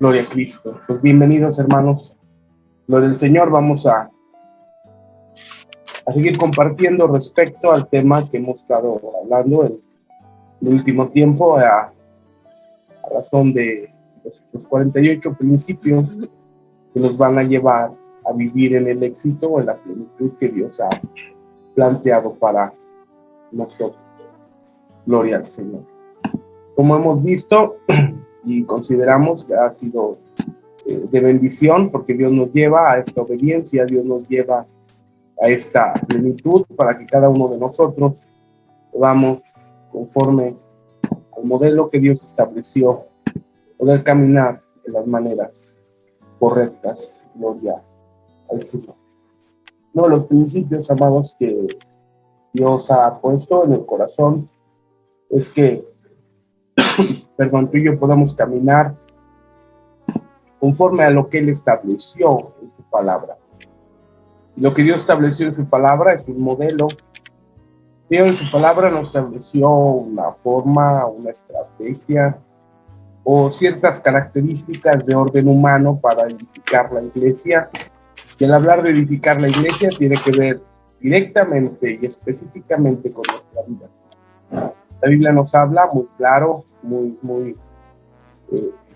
Gloria a Cristo. Pues bienvenidos, hermanos. Gloria al Señor. Vamos a seguir compartiendo respecto al tema que hemos estado hablando en el último tiempo, a razón de los 48 principios que nos van a llevar a vivir en el éxito o en la plenitud que Dios ha planteado para nosotros. Gloria al Señor. Como hemos visto y consideramos que ha sido de bendición, porque Dios nos lleva a esta obediencia, Dios nos lleva a esta plenitud para que cada uno de nosotros vamos conforme al modelo que Dios estableció, poder caminar en las maneras correctas. Gloria al Señor. Uno de los principios, amados, que Dios ha puesto en el corazón es que tú y yo podamos caminar conforme a lo que Él estableció en su palabra. Y lo que Dios estableció en su palabra es un modelo. Dios en su palabra no estableció una forma, una estrategia o ciertas características de orden humano para edificar la iglesia. Y al hablar de edificar la iglesia tiene que ver directamente y específicamente con nuestra vida. La Biblia nos habla muy claro, muy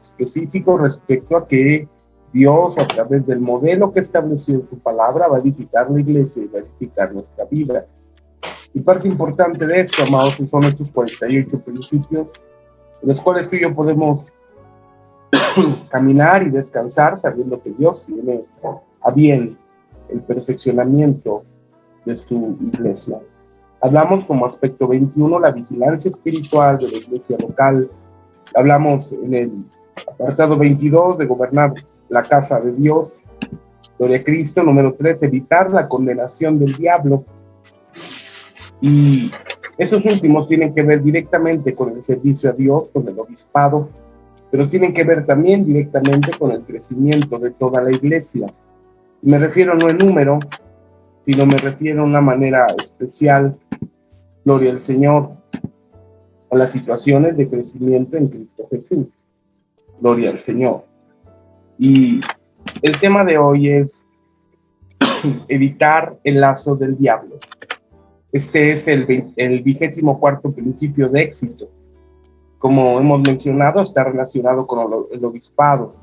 específico respecto a que Dios, a través del modelo que estableció en su palabra, va a edificar la iglesia y va a edificar nuestra vida. Y parte importante de esto, amados, son estos 48 principios, en los cuales tú y yo podemos caminar y descansar, sabiendo que Dios tiene a bien el perfeccionamiento de su iglesia. Hablamos como aspecto 21, la vigilancia espiritual de la iglesia local. Hablamos en el apartado 22 de gobernar la casa de Dios. Gloria a Cristo. Número 3, evitar la condenación del diablo. Y esos últimos tienen que ver directamente con el servicio a Dios, con el obispado, pero tienen que ver también directamente con el crecimiento de toda la iglesia. Y me refiero no en número, sino me refiero a una manera especial, gloria al Señor, a las situaciones de crecimiento en Cristo Jesús. Gloria al Señor. Y el tema de hoy es evitar el lazo del diablo. Este es el 24º principio de éxito. Como hemos mencionado, está relacionado con el obispado.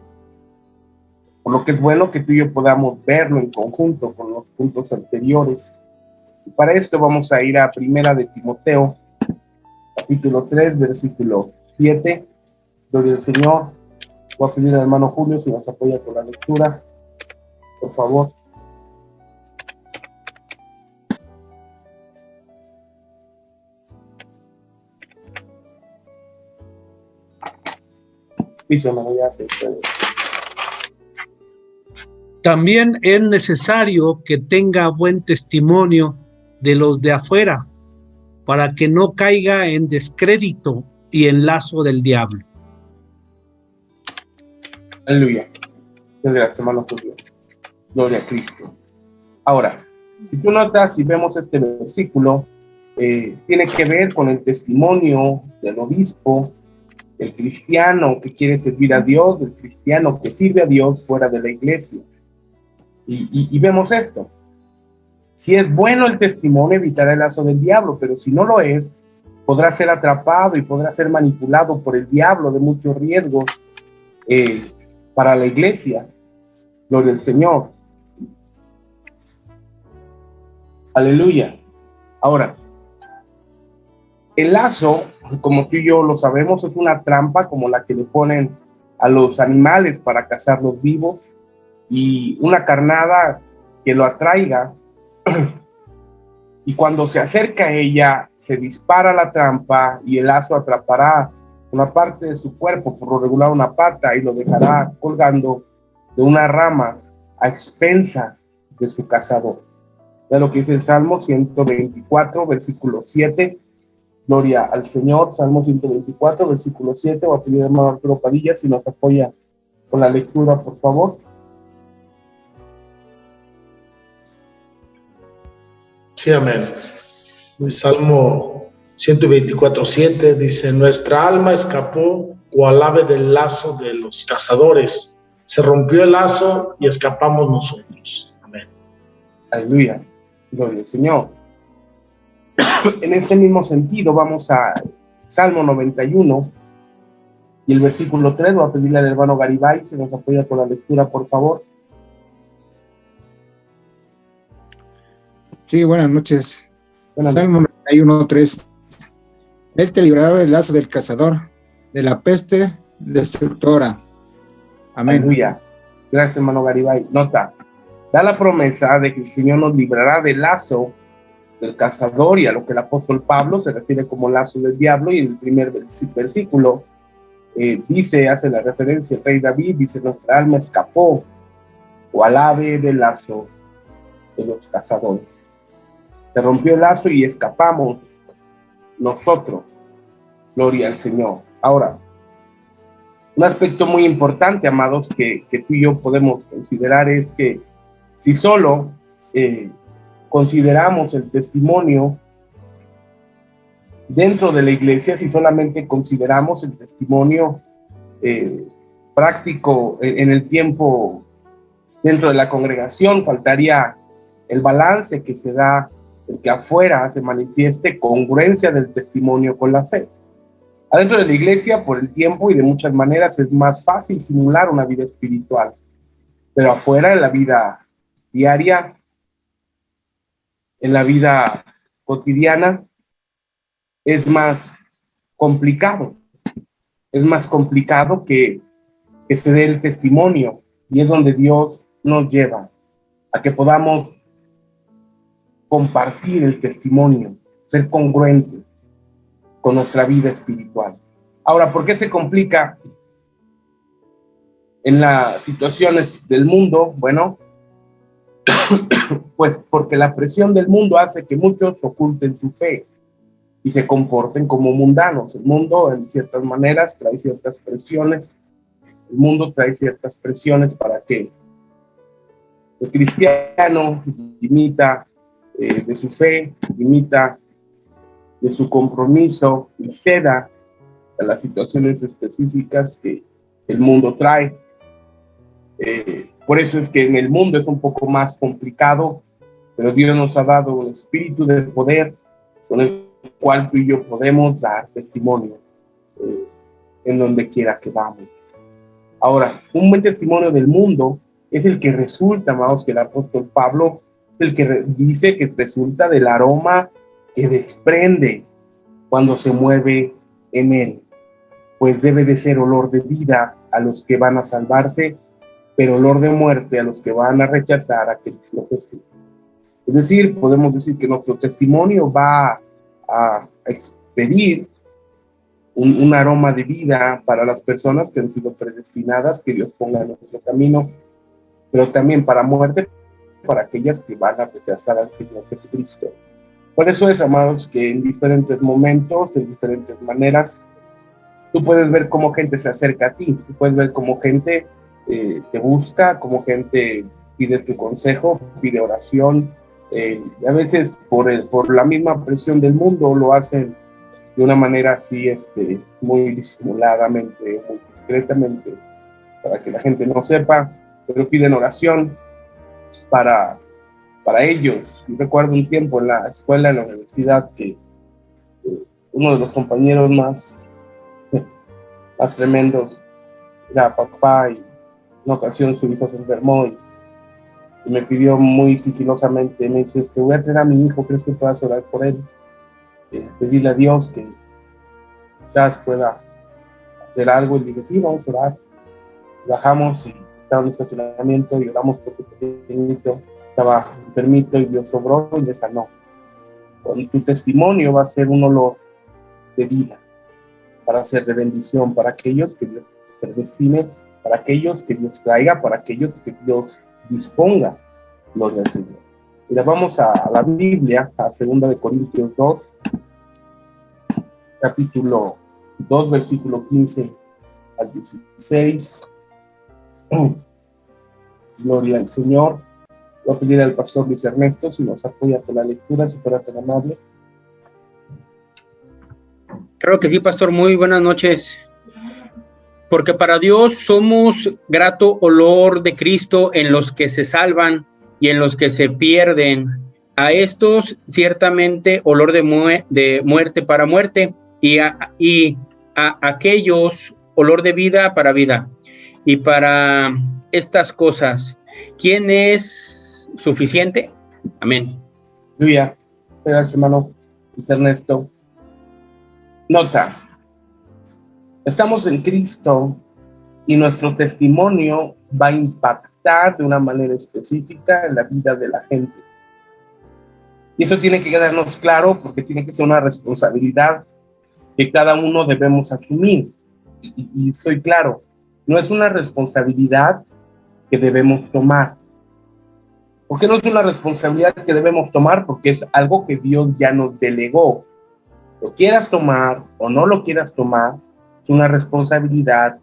Por lo que es bueno que tú y yo podamos verlo en conjunto con los puntos anteriores. Y para esto vamos a ir a Primera de Timoteo, capítulo 3, versículo 7. Gloria al Señor. Voy a pedir al hermano Julio si nos apoya con la lectura, por favor. Piso, no voy a hacer. También es necesario que tenga buen testimonio de los de afuera, para que no caiga en descrédito y en lazo del diablo. Aleluya. Gracias, hermano Julio. Gloria a Cristo. Ahora, si tú notas y vemos este versículo, tiene que ver con el testimonio del obispo, del cristiano que quiere servir a Dios, del cristiano que sirve a Dios fuera de la iglesia. Y vemos esto. Si es bueno el testimonio, evitará el lazo del diablo, pero si no lo es, podrá ser atrapado y podrá ser manipulado por el diablo de muchos riesgos para la iglesia. Gloria al Señor. Aleluya. Ahora, el lazo, como tú y yo lo sabemos, es una trampa como la que le ponen a los animales para cazarlos vivos, y una carnada que lo atraiga, y cuando se acerca a ella, se dispara la trampa y el lazo atrapará una parte de su cuerpo, por lo regular una pata, y lo dejará colgando de una rama a expensa de su cazador. Ya lo que dice el Salmo 124, versículo 7. Gloria al Señor. Salmo 124, versículo 7. Voy a pedir al hermano Arturo Padilla si nos apoya con la lectura, por favor. Sí, amén. El Salmo 124, 7 dice: nuestra alma escapó cual ave del lazo de los cazadores. Se rompió el lazo y escapamos nosotros. Amén. Aleluya. Gloria al Señor. En este mismo sentido, vamos a Salmo 91 y el versículo 3. Voy a pedirle al hermano Garibay si nos apoya con la lectura, por favor. Sí, buenas noches. Buenas Salmo 91:3. Él te librará del lazo del cazador, de la peste destructora. Amén. Aleluya. Gracias, hermano Garibay. Nota, da la promesa de que el Señor nos librará del lazo del cazador, y a lo que el apóstol Pablo se refiere como lazo del diablo, y en el primer versículo hace la referencia el rey David, dice: nuestra alma escapó, o al ave del lazo de los cazadores. Se rompió el lazo y escapamos nosotros. Gloria al Señor. Ahora, un aspecto muy importante, amados, que tú y yo podemos considerar es que si solo consideramos el testimonio dentro de la iglesia, si solamente consideramos el testimonio práctico en el tiempo dentro de la congregación, faltaría el balance que se da, el que afuera se manifieste congruencia del testimonio con la fe. Adentro de la iglesia, por el tiempo y de muchas maneras, es más fácil simular una vida espiritual, pero afuera, en la vida diaria, en la vida cotidiana, es más complicado. Es más complicado que se dé el testimonio, y es donde Dios nos lleva a que podamos compartir el testimonio, ser congruentes con nuestra vida espiritual. Ahora, ¿por qué se complica en las situaciones del mundo? Bueno, pues porque la presión del mundo hace que muchos oculten su fe y se comporten como mundanos. El mundo, en ciertas maneras, trae ciertas presiones. El mundo trae ciertas presiones para que el cristiano imita de su fe, imita de su compromiso y ceda a las situaciones específicas que el mundo trae. Por eso es que en el mundo es un poco más complicado, pero Dios nos ha dado un espíritu de poder con el cual tú y yo podemos dar testimonio en donde quiera que vamos. Ahora, un buen testimonio del mundo es el que resulta, amados, que el apóstol Pablo es el que dice que resulta del aroma que desprende cuando se mueve en él, pues debe de ser olor de vida a los que van a salvarse, pero olor de muerte a los que van a rechazar a Cristo Jesús. Es decir, podemos decir que nuestro testimonio va a expedir un aroma de vida para las personas que han sido predestinadas, que Dios ponga en nuestro camino, pero también para muerte para aquellas que van a rechazar al Señor Jesucristo. Por eso es, amados, que en diferentes momentos, de diferentes maneras, tú puedes ver cómo gente se acerca a ti, tú puedes ver cómo gente te busca, cómo gente pide tu consejo, pide oración, y a veces por la misma presión del mundo lo hacen de una manera así, muy disimuladamente, muy discretamente, para que la gente no sepa, pero piden oración para ellos. Yo recuerdo un tiempo en la escuela, en la universidad, que uno de los compañeros más tremendos era papá, y en una ocasión su hijo se enfermó y me pidió muy sigilosamente, me dice: voy a traer a mi hijo, ¿crees que puedas orar por él? Pedirle a Dios que quizás pueda hacer algo. Y le dije: sí, vamos a orar. Bajamos y estaba en un estacionamiento y oramos porque el pequeñito estaba enfermito y Dios obró y le sanó. Con tu testimonio va a ser un olor de vida, para ser de bendición para aquellos que Dios predestine, para aquellos que Dios traiga, para aquellos que Dios disponga. Gloria al Señor. Mira, vamos a la Biblia, a 2 Corintios 2, capítulo 2, versículo 15 al 16. Gloria al Señor. Voy a pedir al pastor Luis Ernesto si nos apoya con la lectura, si fuera tan amable. Claro que sí, pastor. Muy buenas noches. Porque para Dios somos grato olor de Cristo en los que se salvan y en los que se pierden. A estos ciertamente olor de muerte para muerte, y a aquellos olor de vida para vida. Y para estas cosas, ¿quién es suficiente? Amén. Aleluya. Gracias, hermano Luis Ernesto. Nota. Estamos en Cristo y nuestro testimonio va a impactar de una manera específica en la vida de la gente. Y eso tiene que quedarnos claro porque tiene que ser una responsabilidad que cada uno debemos asumir. Y soy claro, no es una responsabilidad que debemos tomar. ¿Por qué no es una responsabilidad que debemos tomar? Porque es algo que Dios ya nos delegó. Lo quieras tomar o no lo quieras tomar, es una responsabilidad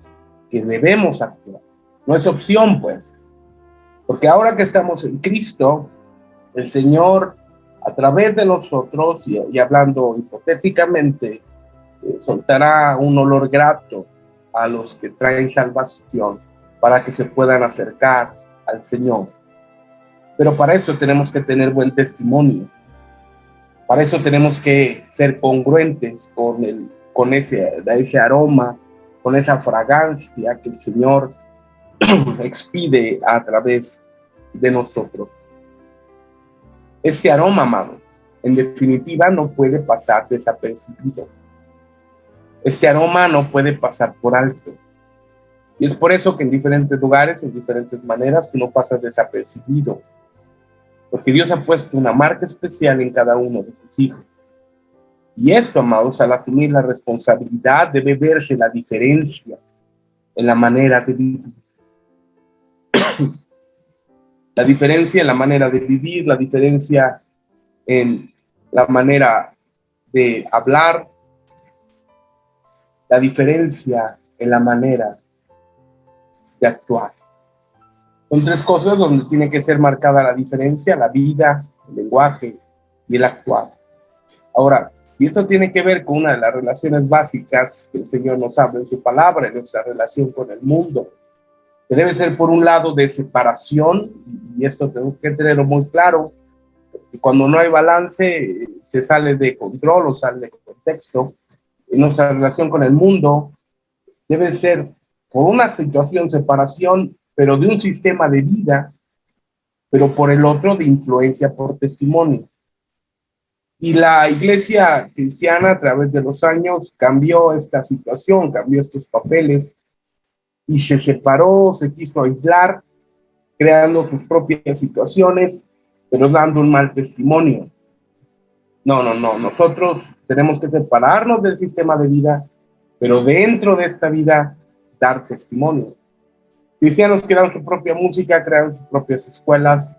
que debemos actuar. No es opción, pues. Porque ahora que estamos en Cristo, el Señor, a través de nosotros, y hablando hipotéticamente, soltará un olor grato a los que traen salvación para que se puedan acercar al Señor. Pero para eso tenemos que tener buen testimonio. Para eso tenemos que ser congruentes con ese aroma, con esa fragancia que el Señor expide a través de nosotros. Este aroma, amados, en definitiva no puede pasar desapercibido. Este aroma no puede pasar por alto. Y es por eso que en diferentes lugares, en diferentes maneras, tú no pasas desapercibido. Porque Dios ha puesto una marca especial en cada uno de sus hijos. Y esto, amados, al asumir la responsabilidad, debe verse la diferencia en la manera de vivir. La diferencia en la manera de vivir, la diferencia en la manera de hablar, la diferencia en la manera de actuar. Son tres cosas donde tiene que ser marcada la diferencia: la vida, el lenguaje y el actuar. Ahora, y esto tiene que ver con una de las relaciones básicas que el Señor nos habla en su palabra, en nuestra relación con el mundo, que debe ser por un lado de separación, y esto tengo que tenerlo muy claro, que cuando no hay balance se sale de control o sale de contexto. En nuestra relación con el mundo debe ser por una situación separación, pero de un sistema de vida, pero por el otro de influencia por testimonio. Y la iglesia cristiana a través de los años cambió esta situación, cambió estos papeles y se separó, se quiso aislar, creando sus propias situaciones, pero dando un mal testimonio. No, nosotros tenemos que separarnos del sistema de vida, pero dentro de esta vida dar testimonio. Cristianos crearon su propia música, crearon sus propias escuelas,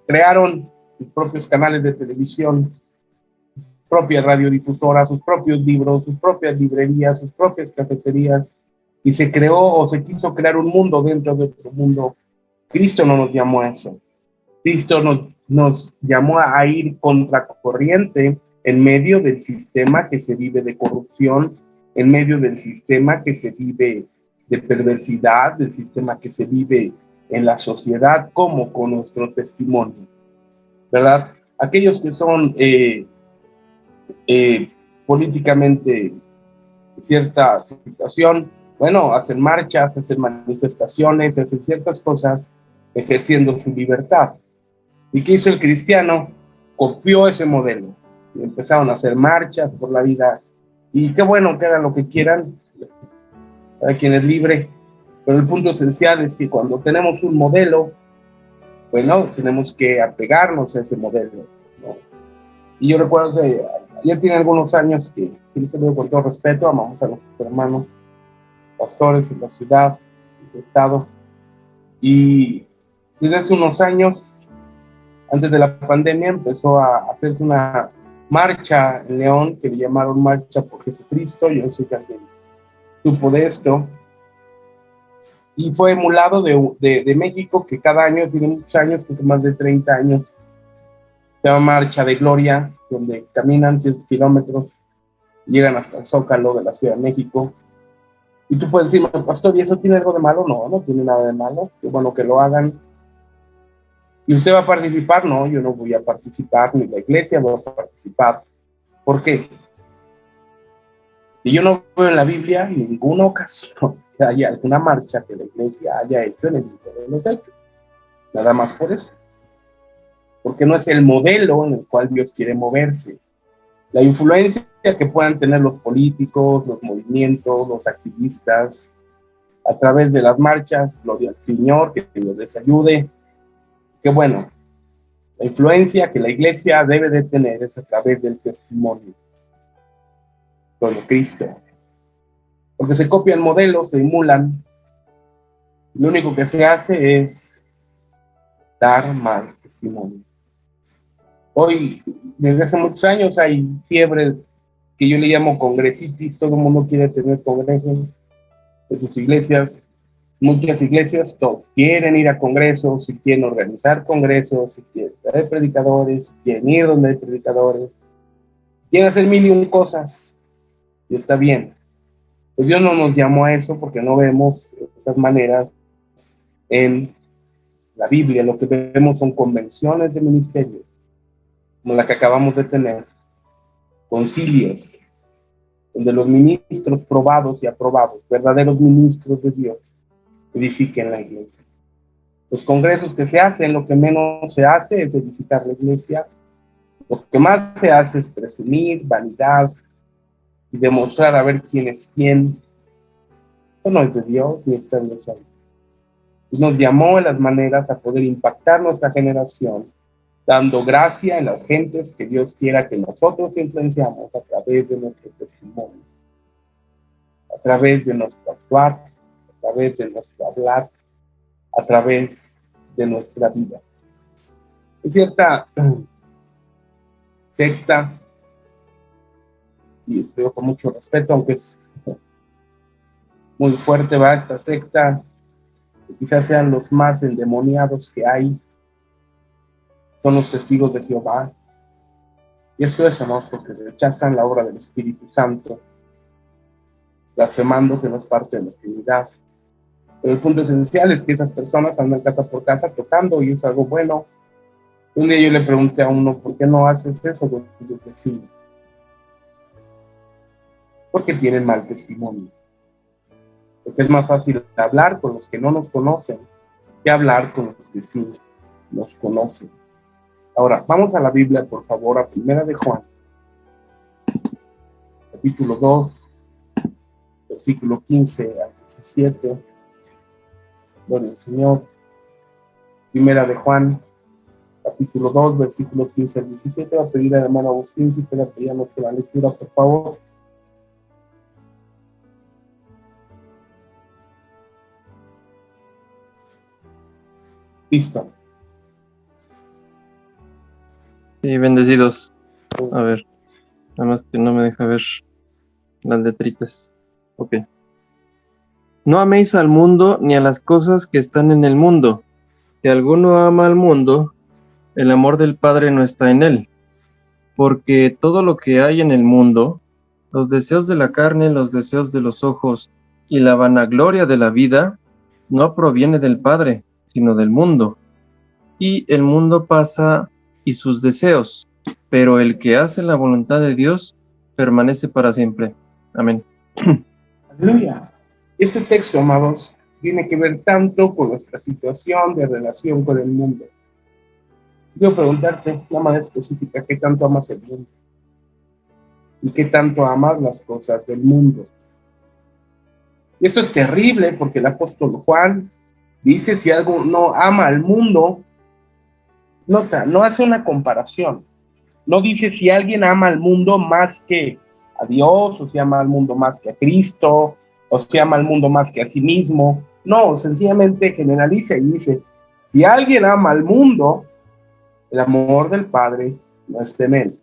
crearon sus propios canales de televisión, sus propias radiodifusoras, sus propios libros, sus propias librerías, sus propias cafeterías, y se creó o se quiso crear un mundo dentro de otro mundo. Cristo no nos llamó a eso. Cristo nos llamó a ir contracorriente en medio del sistema que se vive de corrupción, en medio del sistema que se vive de perversidad, del sistema que se vive en la sociedad, como con nuestro testimonio, ¿verdad? Aquellos que son políticamente cierta situación, bueno, hacen marchas, hacen manifestaciones, hacen ciertas cosas ejerciendo su libertad. ¿Y qué hizo el cristiano? Copió ese modelo. Y empezaron a hacer marchas por la vida. Y qué bueno que hagan lo que quieran, a quien es libre. Pero el punto esencial es que cuando tenemos un modelo, bueno, tenemos que apegarnos a ese modelo, ¿no? Y yo recuerdo que ya tiene algunos años que te digo con todo respeto, amamos a nuestros hermanos pastores en la ciudad, en el estado. Y desde hace unos años, antes de la pandemia, empezó a hacerse una marcha en León que le llamaron Marcha por Jesucristo. Yo no sé si alguien supo de esto. Y fue emulado de México, que cada año tiene muchos años, porque más de 30 años. Se llama Marcha de Gloria, donde caminan 100 kilómetros, llegan hasta el Zócalo de la Ciudad de México. Y tú puedes decirme, pastor, ¿y eso tiene algo de malo? No, no tiene nada de malo. Qué bueno que lo hagan. ¿Y usted va a participar? No, yo no voy a participar, ni la iglesia va a participar. ¿Por qué? Y yo no veo en la Biblia en ninguna ocasión que haya alguna marcha que la iglesia haya hecho en el libro de los Hechos. Nada más por eso. Porque no es el modelo en el cual Dios quiere moverse. La influencia que puedan tener los políticos, los movimientos, los activistas, a través de las marchas, gloria al Señor, que Dios les ayude. Qué bueno. La influencia que la iglesia debe de tener es a través del testimonio con Cristo. Porque se copian modelos, se emulan. Lo único que se hace es dar mal testimonio. Hoy, desde hace muchos años, hay fiebre que yo le llamo congresitis. Todo el mundo quiere tener congresos en sus iglesias. Muchas iglesias quieren ir a congresos, si quieren organizar congresos, si quieren traer predicadores, si quieren ir donde hay predicadores, quieren hacer mil y un cosas, y está bien. Pues Dios no nos llamó a eso porque no vemos estas maneras en la Biblia. Lo que vemos son convenciones de ministerio, como la que acabamos de tener, concilios, donde los ministros probados y aprobados, verdaderos ministros de Dios, edifiquen la iglesia. Los congresos que se hacen, lo que menos se hace es edificar la iglesia. Lo que más se hace es presumir, vanidad y demostrar a ver quién es quién. Eso no es de Dios ni está en los hombres. Y nos llamó en las maneras a poder impactar nuestra generación, dando gracia en las gentes que Dios quiera que nosotros influenciamos a través de nuestro testimonio, a través de nuestro actuar, a través de nuestro hablar, a través de nuestra vida. Es cierta secta, y espero con mucho respeto, aunque es muy fuerte, va esta secta, que quizás sean los más endemoniados que hay, son los testigos de Jehová. Y esto es, amados, porque rechazan la obra del Espíritu Santo, blasfemando que no es parte de la Trinidad. Pero el punto esencial es que esas personas andan casa por casa tocando y es algo bueno. Un día yo le pregunté a uno, ¿por qué no haces eso? Yo que sí. Porque tienen mal testimonio. Porque es más fácil hablar con los que no nos conocen que hablar con los que sí nos conocen. Ahora, vamos a la Biblia, por favor, a 1 de Juan, capítulo 2, versículo 15 al 17. Gloria al Señor. 1 de Juan, capítulo 2, versículo 15 al 17. Va a pedir al hermano Agustín si puede apoyarnos con la lectura, por favor. Listo. Sí, bendecidos. A ver, nada más que no me deja ver las letritas. Ok. No améis al mundo ni a las cosas que están en el mundo. Si alguno ama al mundo, el amor del Padre no está en él. Porque todo lo que hay en el mundo, los deseos de la carne, los deseos de los ojos y la vanagloria de la vida, no proviene del Padre, sino del mundo. Y el mundo pasa y sus deseos, pero el que hace la voluntad de Dios permanece para siempre. Amén. Aleluya. Este texto, amados, tiene que ver tanto con nuestra situación de relación con el mundo. Quiero preguntarte de una manera específica, ¿qué tanto amas el mundo? ¿Y qué tanto amas las cosas del mundo? Y esto es terrible porque el apóstol Juan dice, si algo no ama al mundo, nota, no hace una comparación. No dice si alguien ama al mundo más que a Dios, o si ama al mundo más que a Cristo, o si ama al mundo más que a sí mismo. No, sencillamente generaliza y dice, si alguien ama al mundo, el amor del Padre no está en él.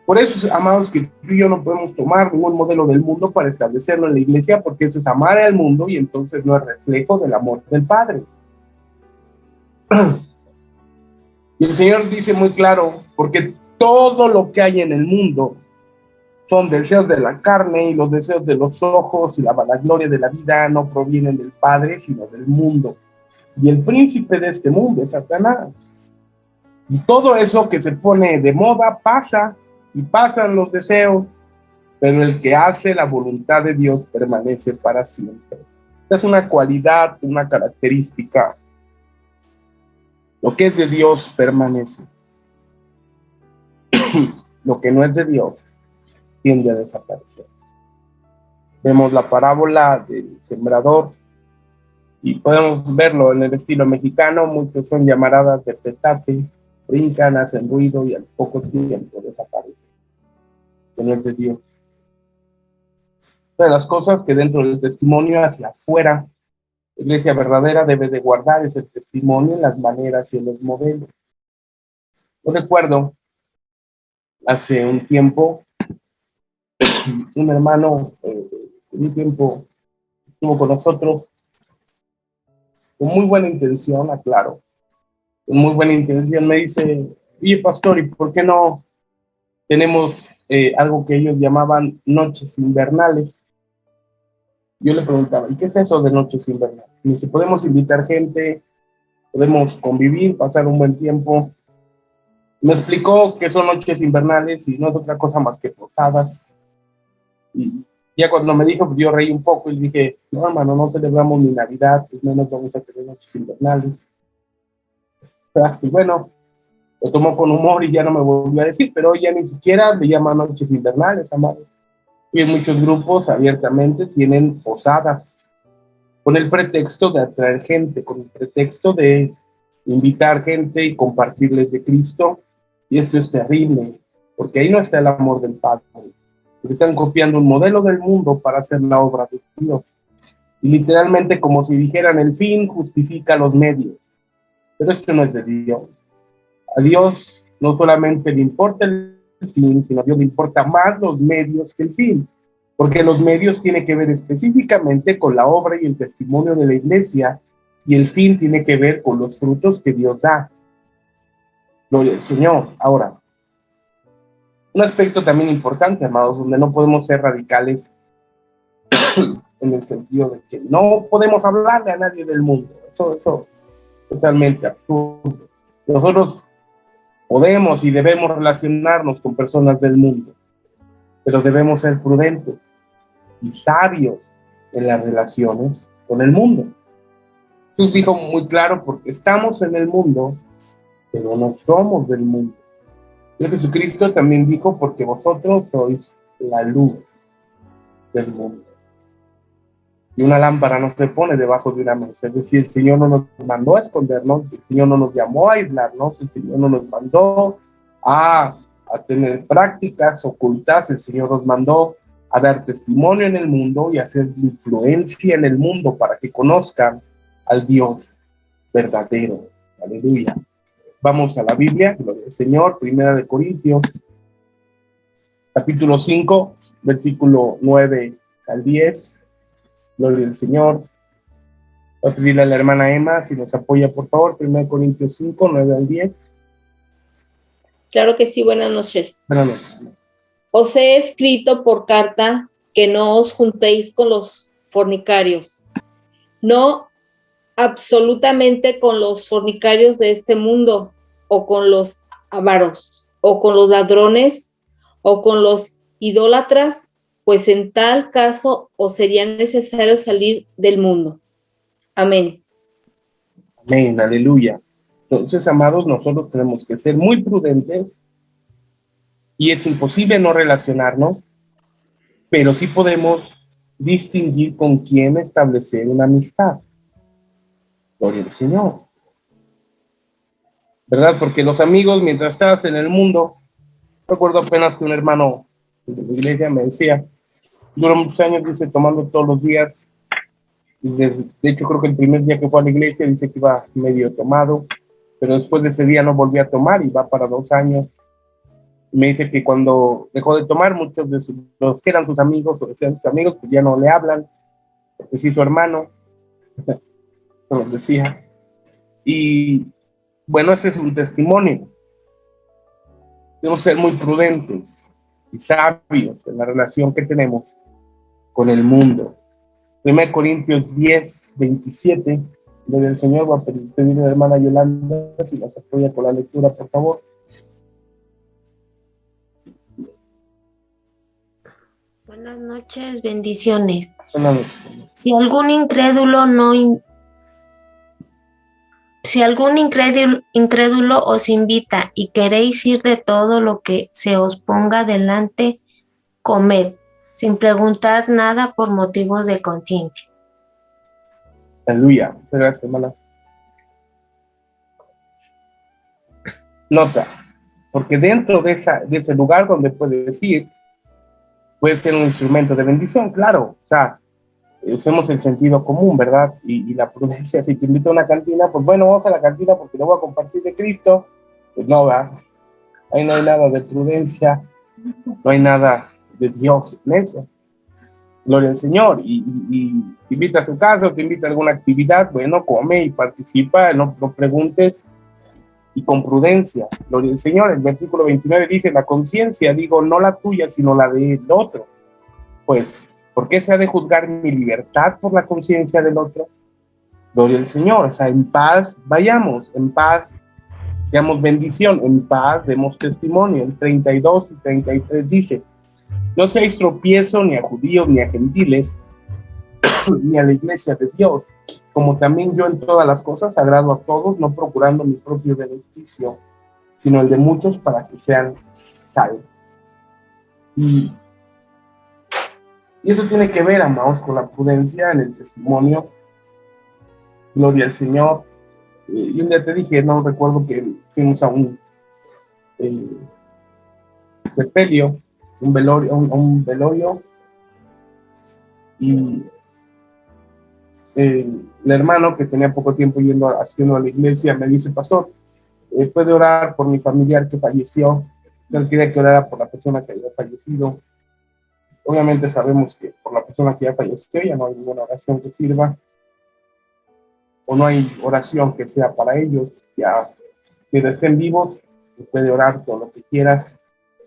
Por eso, amados, que tú y yo no podemos tomar ningún modelo del mundo para establecerlo en la iglesia, porque eso es amar al mundo y entonces no es reflejo del amor del Padre. Y el Señor dice muy claro, porque todo lo que hay en el mundo, son deseos de la carne y los deseos de los ojos y la vanagloria de la vida no provienen del Padre, sino del mundo. Y el príncipe de este mundo es Satanás. Y todo eso que se pone de moda pasa, y pasan los deseos, pero el que hace la voluntad de Dios permanece para siempre. Esta es una cualidad, una característica. Lo que es de Dios permanece. Lo que no es de Dios tiende a desaparecer. Vemos la parábola del sembrador y podemos verlo en el estilo mexicano. Muchos son llamaradas de petate, brincan, hacen ruido y al poco tiempo desaparecen. Que no es de Dios. Una de las cosas que dentro del testimonio hacia afuera, la iglesia verdadera debe de guardar es el testimonio en las maneras y en los modelos. Yo recuerdo hace un tiempo, un hermano un tiempo estuvo con nosotros con muy buena intención, aclaro, con muy buena intención. Me dice, oye pastor, ¿y por qué no tenemos algo que ellos llamaban noches invernales? Yo le preguntaba, ¿y qué es eso de noches invernales? Y dice, podemos invitar gente, podemos convivir, pasar un buen tiempo. Me explicó que son noches invernales y no es otra cosa más que posadas. Y ya cuando me dijo, pues yo reí un poco y dije, no hermano, no celebramos ni Navidad, pues no nos vamos a tener noches invernales. Y bueno, lo tomó con humor y ya no me volvió a decir, pero hoy ya ni siquiera le llaman noches invernales, amado. Y en muchos grupos abiertamente tienen posadas, con el pretexto de atraer gente, con el pretexto de invitar gente y compartirles de Cristo. Y esto es terrible, porque ahí no está el amor del Padre. Porque están copiando un modelo del mundo para hacer la obra de Dios. Y literalmente como si dijeran, el fin justifica los medios. Pero esto no es de Dios. A Dios no solamente le importa el fin, sino a Dios le importa más los medios que el fin. Porque los medios tienen que ver específicamente con la obra y el testimonio de la iglesia, y el fin tiene que ver con los frutos que Dios da. Gloria al Señor. Ahora, un aspecto también importante, amados, donde no podemos ser radicales en el sentido de que no podemos hablarle a nadie del mundo. Eso totalmente absurdo. Nosotros podemos y debemos relacionarnos con personas del mundo, pero debemos ser prudentes y sabios en las relaciones con el mundo. Jesús dijo muy claro, porque estamos en el mundo, pero no somos del mundo. Y Jesucristo también dijo, porque vosotros sois la luz del mundo. Y una lámpara no se pone debajo de una mesa. Es decir, el Señor no nos mandó a escondernos, el Señor no nos llamó a aislarnos, el Señor no nos mandó a tener prácticas ocultas, el Señor nos mandó a dar testimonio en el mundo y a hacer influencia en el mundo para que conozcan al Dios verdadero. Aleluya. Vamos a la Biblia, gloria al Señor, 1 Corintios, capítulo 5, versículo 9 al 10. Gloria al Señor. Voy a pedirle a la hermana Emma si nos apoya, por favor, 1 Corintios 5, 9 al 10. Claro que sí, buenas noches. Buenas noches. Os he escrito por carta que no os juntéis con los fornicarios, no absolutamente con los fornicarios de este mundo, o con los avaros, o con los ladrones, o con los idólatras, pues en tal caso os sería necesario salir del mundo. Amén. Amén, aleluya. Entonces, amados, nosotros tenemos que ser muy prudentes y es imposible no relacionarnos, pero sí podemos distinguir con quién establecer una amistad. Gloria al Señor. ¿Verdad? Porque los amigos, mientras estás en el mundo, recuerdo apenas que un hermano de la iglesia me decía, duró muchos años, dice, tomando todos los días, y de hecho creo que el primer día que fue a la iglesia dice que iba medio tomado, pero después de ese día no volvió a tomar y va para 2 años. Y me dice que cuando dejó de tomar, muchos de los que eran sus amigos o decían sus amigos, pues ya no le hablan, porque sí, su hermano, como decía. Y bueno, ese es un testimonio. Debemos ser muy prudentes. y sabios en la relación que tenemos con el mundo. 1 Corintios 10, 27, donde el Señor va a pedir a la hermana Yolanda si nos apoya con la lectura, por favor. Buenas noches, bendiciones. Buenas noches. Si algún incrédulo os invita y queréis ir de todo lo que se os ponga delante, comed, sin preguntar nada por motivos de conciencia. Aleluya. Muchas gracias, hermana. Nota, porque dentro de ese lugar donde puedes ir, puede ser un instrumento de bendición, claro. O sea, usemos el sentido común, ¿verdad? Y la prudencia. Si te invito a una cantina, pues bueno, vamos a la cantina porque lo voy a compartir de Cristo. Pues no, ¿verdad? Ahí no hay nada de prudencia, no hay nada de Dios en eso. Gloria al Señor. Y te invita a su casa o te invita a alguna actividad, bueno, come y participa, no preguntes, y con prudencia. Gloria al Señor. El versículo 29 dice, la conciencia, digo, no la tuya, sino la del otro. Pues, ¿por qué se ha de juzgar mi libertad por la conciencia del otro? Gloria al Señor. O sea, en paz vayamos, en paz seamos bendición, en paz demos testimonio. El 32 y 33 dice, no seáis tropiezo ni a judíos ni a gentiles, ni a la iglesia de Dios, como también yo en todas las cosas agrado a todos, no procurando mi propio beneficio, sino el de muchos para que sean salvos. Y eso tiene que ver, amados, con la prudencia en el testimonio. Gloria al Señor. Y un día te dije, no recuerdo, que fuimos a un sepelio, un velorio, y el hermano que tenía poco tiempo haciendo a la iglesia me dice, pastor, ¿puede orar por mi familiar que falleció? Él quería que orara por la persona que había fallecido. Obviamente sabemos que por la persona que ya falleció ya no hay ninguna oración que sirva, o no hay oración que sea para ellos. Ya, mientras estén vivos, puede orar todo lo que quieras,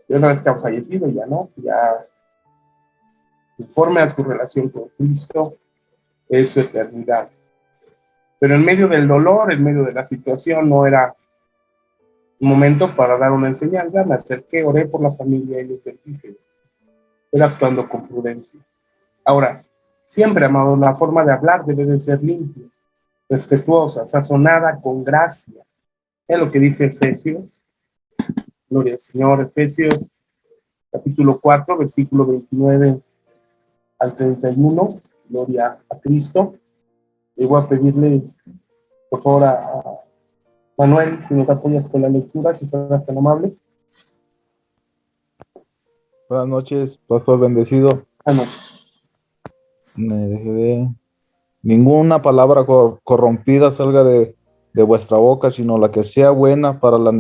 y una vez que han fallecido ya no, ya conforme a su relación con Cristo, es su eternidad. Pero en medio del dolor, en medio de la situación, no era un momento para dar una enseñanza. Me acerqué, oré por la familia y les dije, era actuando con prudencia. Ahora, siempre, amados, la forma de hablar debe de ser limpia, respetuosa, sazonada con gracia. Es lo que dice Efesios. Gloria al Señor. Efesios capítulo 4, versículo 29 al 31. Gloria a Cristo. Y voy a pedirle, por favor, a Manuel, si nos apoyas con la lectura, si fueras tan amable. Buenas noches, pastor bendecido. Buenas noches. Ninguna palabra corrompida salga de vuestra boca, sino la que sea buena para la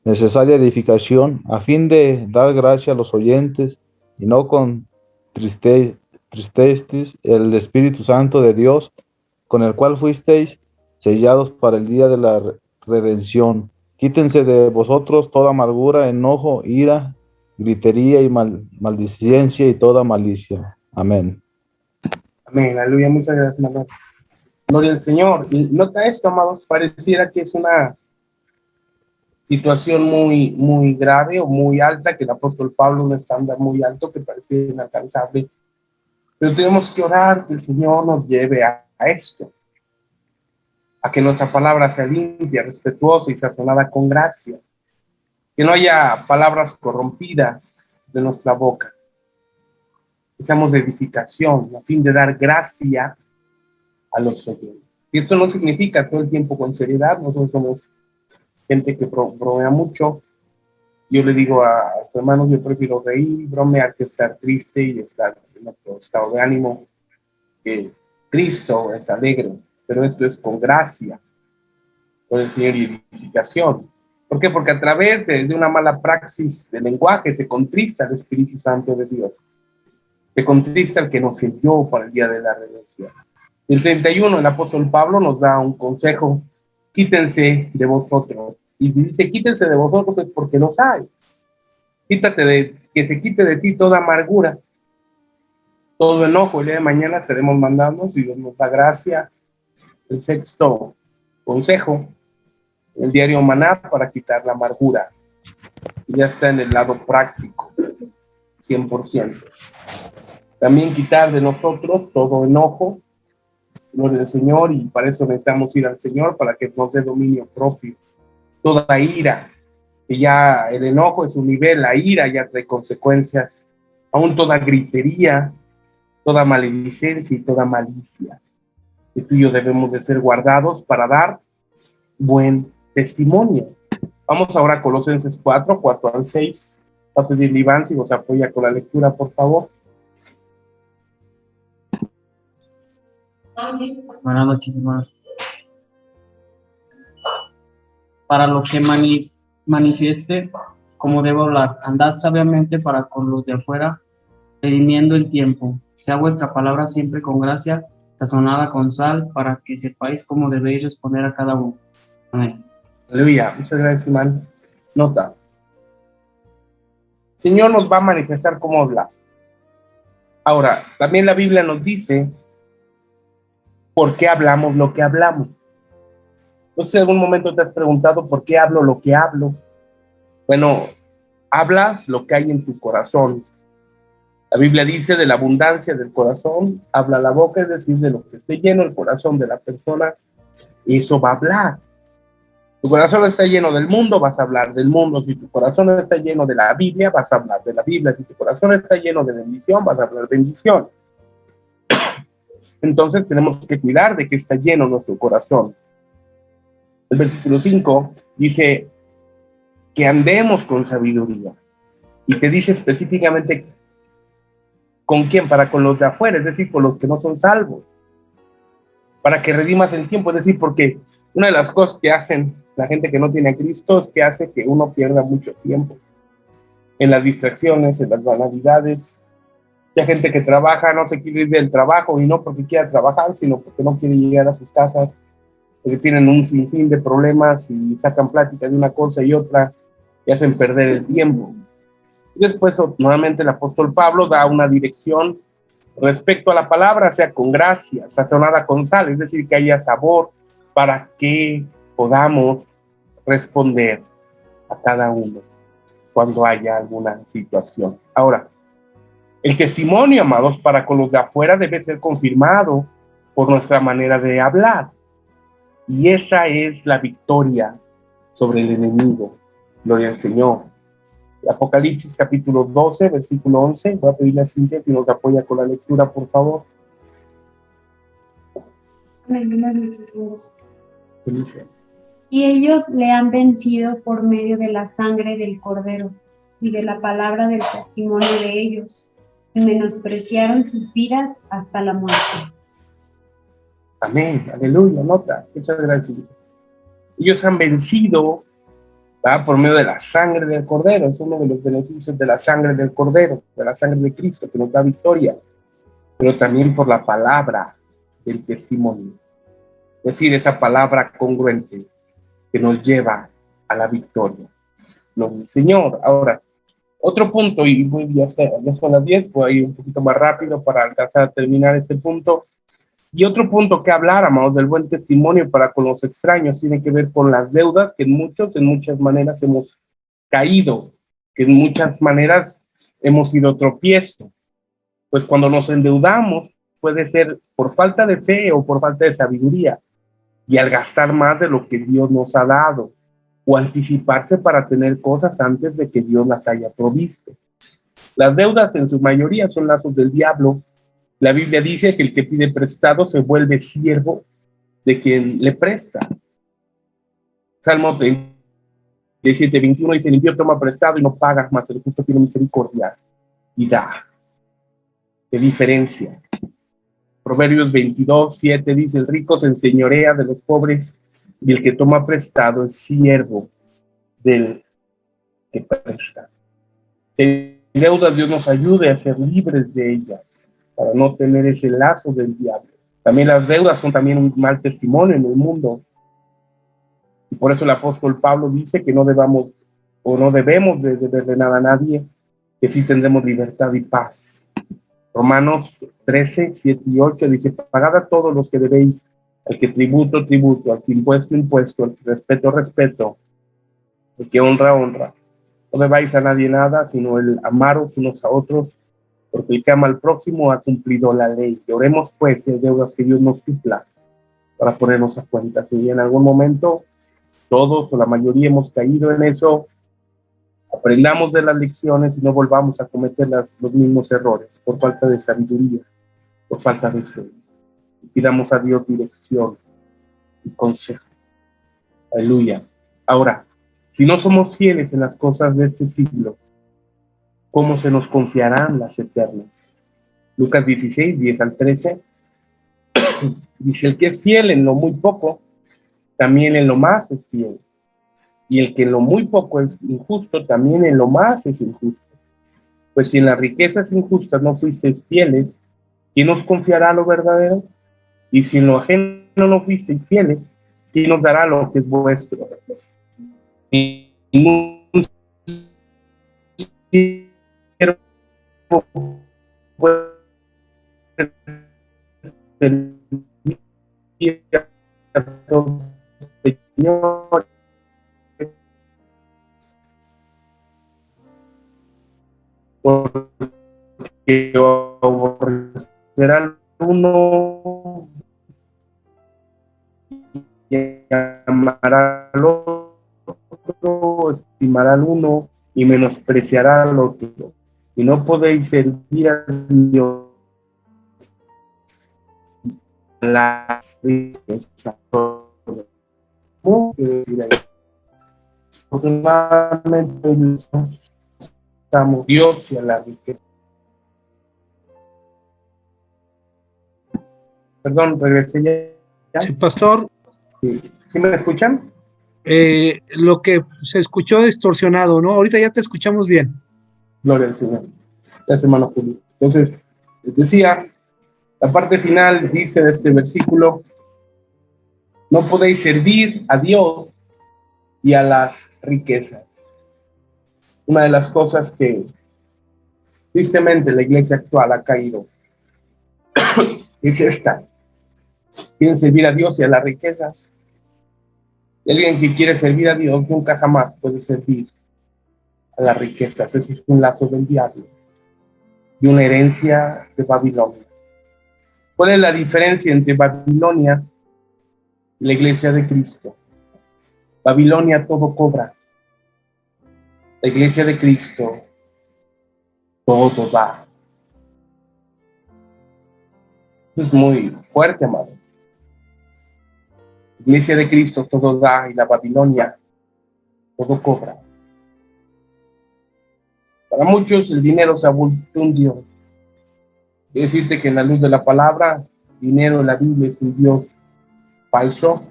necesaria edificación, a fin de dar gracia a los oyentes, y no con tristeis el Espíritu Santo de Dios, con el cual fuisteis sellados para el día de la redención. Quítense de vosotros toda amargura, enojo, ira, gritería y maldicencia y toda malicia. Amén. Amén, aleluya, muchas gracias, Manuel. Gloria al Señor. Y nota esto, amados, pareciera que es una situación muy, muy grave o muy alta, que el apóstol Pablo, un estándar muy alto que parecía inalcanzable. Pero tenemos que orar que el Señor nos lleve a esto, a que nuestra palabra sea limpia, respetuosa y sazonada con gracia, que no haya palabras corrompidas de nuestra boca, que seamos de edificación, a fin de dar gracia a los oyentes. Y esto no significa todo el tiempo con seriedad. Nosotros somos gente que bromea mucho. Yo le digo a sus hermanos, yo prefiero reír, bromear, que estar triste y estar en otro estado de ánimo. Que Cristo es alegre, pero esto es con gracia, con el Señor y edificación. ¿Por qué? Porque a través de una mala praxis de lenguaje se contrista el Espíritu Santo de Dios. Se contrista el que nos selló para el día de la redención. El 31, el apóstol Pablo nos da un consejo: quítense de vosotros. Y si dice quítense de vosotros es porque los hay. Quítate que se quite de ti toda amargura, todo enojo. El día de mañana estaremos mandando, si Dios nos da gracia, el 6º consejo, el diario Maná para quitar la amargura. Y ya está en el lado práctico, 100%. También quitar de nosotros todo enojo, gloria al Señor, y para eso necesitamos ir al Señor, para que nos dé dominio propio. Toda ira, que ya el enojo es un nivel, la ira ya trae consecuencias, aún toda gritería, toda maledicencia y toda malicia. Que tú y yo debemos de ser guardados para dar buen testimonio. Vamos ahora a Colosenses 4 al 6. Va a pedirle Iván si nos apoya con la lectura, por favor. Buenas noches, hermanos. Para lo que manifieste cómo debo hablar, andad sabiamente para con los de afuera, redimiendo el tiempo. Sea vuestra palabra siempre con gracia, sazonada con sal, para que sepáis cómo debéis responder a cada uno. Amén. Aleluya. Muchas gracias, Iván. Nota. El Señor nos va a manifestar cómo hablar. Ahora, también la Biblia nos dice por qué hablamos lo que hablamos. No sé si en algún momento te has preguntado por qué hablo lo que hablo. Bueno, hablas lo que hay en tu corazón. La Biblia dice de la abundancia del corazón, habla la boca, es decir, de lo que esté lleno el corazón de la persona, eso va a hablar. Tu corazón está lleno del mundo, vas a hablar del mundo. Si tu corazón está lleno de la Biblia, vas a hablar de la Biblia. Si tu corazón está lleno de bendición, vas a hablar de bendición. Entonces tenemos que cuidar de que está lleno nuestro corazón. El versículo 5 dice que andemos con sabiduría. Y te dice específicamente con quién, para con los de afuera, es decir, con los que no son salvos. Para que redimas el tiempo, es decir, porque una de las cosas que hacen la gente que no tiene a Cristo es que hace que uno pierda mucho tiempo en las distracciones, en las banalidades. Hay gente que trabaja, no se quiere ir del trabajo, y no porque quiera trabajar, sino porque no quiere llegar a sus casas, porque tienen un sinfín de problemas y sacan plática de una cosa y otra y hacen perder el tiempo. Y después, nuevamente, el apóstol Pablo da una dirección respecto a la palabra, sea con gracia, sazonada con sal, es decir, que haya sabor para que podamos responder a cada uno cuando haya alguna situación. Ahora, el testimonio, amados, para con los de afuera debe ser confirmado por nuestra manera de hablar. Y esa es la victoria sobre el enemigo. Gloria al Señor. Apocalipsis capítulo 12, versículo 11. Voy a pedirle a Cintia si nos apoya con la lectura, por favor. Buenas noches. Y ellos le han vencido por medio de la sangre del Cordero y de la palabra del testimonio de ellos, y menospreciaron sus vidas hasta la muerte. Amén, aleluya, nota. Muchas gracias. Ellos han vencido, ¿verdad?, por medio de la sangre del Cordero. Es uno de los beneficios de la sangre del Cordero, de la sangre de Cristo, que nos da victoria, pero también por la palabra del testimonio. Es decir, esa palabra congruente que nos lleva a la victoria. Gloria al Señor. Ahora, otro punto, y ya son las 10, voy a ir un poquito más rápido para alcanzar a terminar este punto. Y otro punto que hablar, amados, del buen testimonio para con los extraños, tiene que ver con las deudas que en muchas maneras hemos caído, que en muchas maneras hemos sido tropiezo. Pues cuando nos endeudamos, puede ser por falta de fe o por falta de sabiduría, y al gastar más de lo que Dios nos ha dado, o anticiparse para tener cosas antes de que Dios las haya provisto. Las deudas en su mayoría son lazos del diablo. La Biblia dice que el que pide prestado se vuelve siervo de quien le presta. Salmo 37:21 dice: el impío toma prestado y no paga, mas el justo tiene misericordia y da. ¿Qué diferencia? Proverbios 22:7 dice: el rico se enseñorea de los pobres, y el que toma prestado es siervo del que presta. En deudas, Dios nos ayude a ser libres de ellas, para no tener ese lazo del diablo. También las deudas son también un mal testimonio en el mundo. Y por eso el apóstol Pablo dice que no debemos de deberle nada a nadie, que sí tendremos libertad y paz. Romanos 13, 7 y 8 dice: pagad a todos los que debéis, al que tributo, tributo, al que impuesto, impuesto, al que respeto, respeto, al que honra, honra. No debáis a nadie nada, sino el amaros unos a otros, porque el que ama al próximo ha cumplido la ley. Y oremos pues, si hay deudas, que Dios nos cumpla, para ponernos a cuenta. Si en algún momento todos o la mayoría hemos caído en eso, aprendamos de las lecciones y no volvamos a cometer los mismos errores por falta de sabiduría, por falta de fe. Y pidamos a Dios dirección y consejo. Aleluya. Ahora, si no somos fieles en las cosas de este siglo, ¿cómo se nos confiarán las eternas? Lucas 16, 10 al 13, dice: el que es fiel en lo muy poco, también en lo más es fiel. Y el que en lo muy poco es injusto, también en lo más es injusto. Pues si en las riquezas injustas no fuisteis fieles, ¿quién os confiará lo verdadero? Y si en lo ajeno no fuisteis fieles, ¿quién os dará lo que es vuestro? Ningún siervo puede servir a su señor, porque aborrecerá al uno y amará al otro, estimará al uno y menospreciará al otro. Y no podéis servir a Dios las riquezas. Afortunadamente estamos Dios y a la riqueza. Perdón, regresé ya. Sí, pastor. ¿Sí me escuchan? Lo que se escuchó distorsionado, ¿no? Ahorita ya te escuchamos bien. Gloria al Señor. Gracias, hermano Julio. Entonces, les decía, la parte final dice de este versículo: no podéis servir a Dios y a las riquezas. Una de las cosas que tristemente la iglesia actual ha caído es esta: quieren servir a Dios y a las riquezas. Y alguien que quiere servir a Dios nunca jamás puede servir a las riquezas. Eso es un lazo del diablo y una herencia de Babilonia. ¿Cuál es la diferencia entre Babilonia y la iglesia de Cristo? Babilonia todo cobra. La iglesia de Cristo todo da. Es muy fuerte, amados. La iglesia de Cristo todo da y la Babilonia todo cobra. Para muchos el dinero se ha vuelto un Dios. Quiero decirte que en la luz de la palabra, dinero en la Biblia es un Dios falso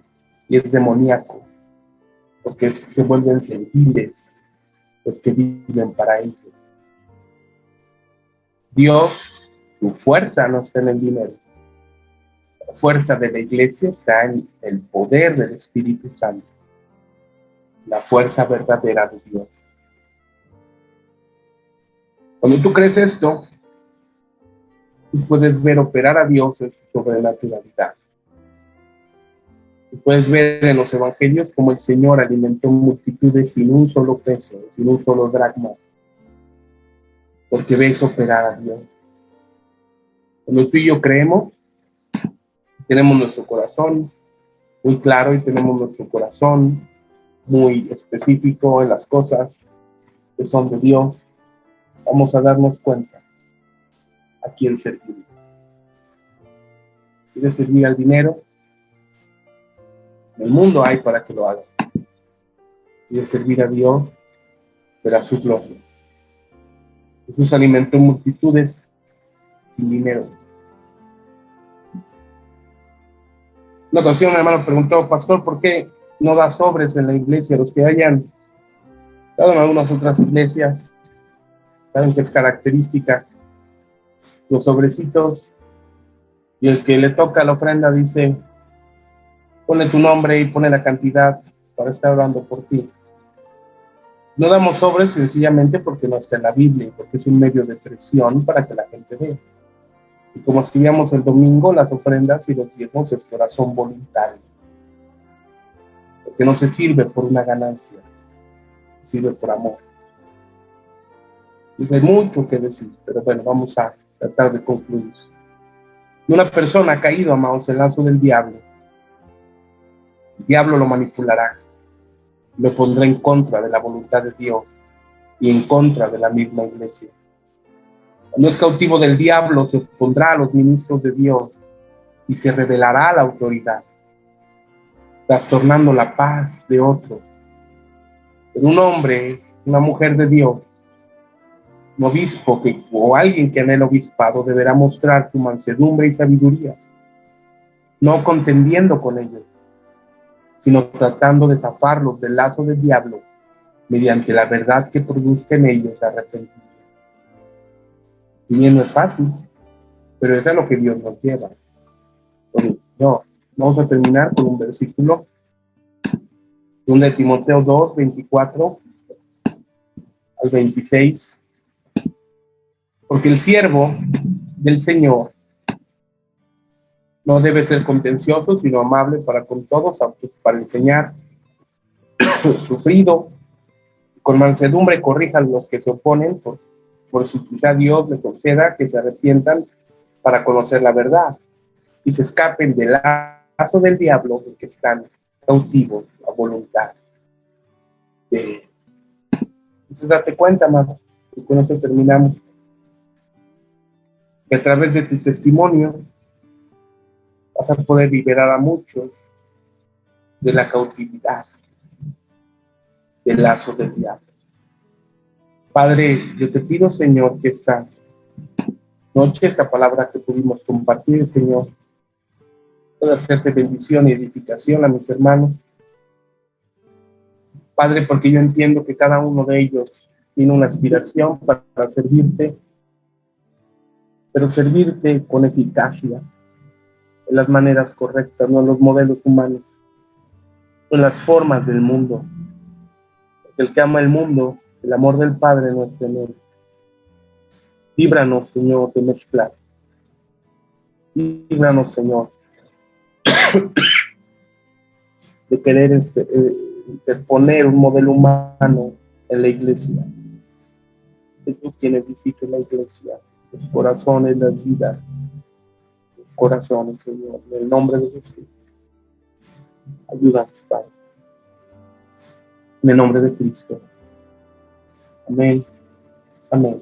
y es demoníaco, porque se vuelven serviles los que viven para ellos. Dios, tu fuerza no está en el dinero. La fuerza de la iglesia está en el poder del Espíritu Santo, la fuerza verdadera de Dios. Cuando tú crees esto, tú puedes ver operar a Dios en su sobrenaturalidad. Tú puedes ver en los evangelios cómo el Señor alimentó multitudes sin un solo peso, sin un solo dracma, porque ves operar a Dios. Cuando tú y yo creemos, tenemos nuestro corazón muy claro y tenemos nuestro corazón muy específico en las cosas que son de Dios, vamos a darnos cuenta a quién servir. ¿Quieres servir al dinero? En el mundo hay para que lo hagas. ¿Quieres servir a Dios? Verás su gloria. Jesús alimentó multitudes sin dinero. Una ocasión un hermano preguntó: pastor, ¿por qué no da sobres en la iglesia? Los que hayan dado en algunas otras iglesias saben que es característica los sobrecitos, y el que le toca la ofrenda dice: pone tu nombre y pone la cantidad para estar orando por ti. No damos sobres sencillamente porque no está en la Biblia, porque es un medio de presión para que la gente vea. Y como escribíamos el domingo, las ofrendas y los diezmos es corazón voluntario. Porque no se sirve por una ganancia, sirve por amor. Y hay mucho que decir, pero bueno, vamos a tratar de concluir. Una persona ha caído, amados, en el lazo del diablo. El diablo lo manipulará, lo pondrá en contra de la voluntad de Dios y en contra de la misma iglesia. Cuando es cautivo del diablo, se opondrá a los ministros de Dios y se rebelará a la autoridad, trastornando la paz de otros. Pero un hombre, una mujer de Dios, un obispo o alguien que anhela obispado deberá mostrar su mansedumbre y sabiduría, no contendiendo con ellos, sino tratando de zafarlos del lazo del diablo mediante la verdad que produzca en ellos arrepentimiento. Y bien, no es fácil, pero eso es lo que Dios nos lleva. Entonces, vamos a terminar con un versículo, 2 Timoteo 2, 24 al 26. Porque el siervo del Señor no debe ser contencioso, sino amable para con todos, para enseñar, sufrido, con mansedumbre corrija a los que se oponen, por si quizá Dios les conceda que se arrepientan para conocer la verdad y se escapen del lazo del diablo, porque están cautivos a voluntad de él. Entonces date cuenta, amado, y con esto terminamos, que a través de tu testimonio vas a poder liberar a muchos de la cautividad, del lazo del diablo. Padre, yo te pido, Señor, que esta noche, esta palabra que pudimos compartir, Señor, pueda hacerte bendición y edificación a mis hermanos. Padre, porque yo entiendo que cada uno de ellos tiene una aspiración para servirte, pero servirte con eficacia, en las maneras correctas, no en los modelos humanos, no en las formas del mundo. Porque el que ama el mundo, el amor del Padre no es en él. Líbranos, Señor, de mezclar. Líbranos, Señor, de querer poner un modelo humano en la iglesia. Que tú quien edifique la iglesia, los corazones, las vidas, los corazones, Señor, en el nombre de Jesús. Ayúdanos, Padre. En el nombre de Cristo. Amén. Amén.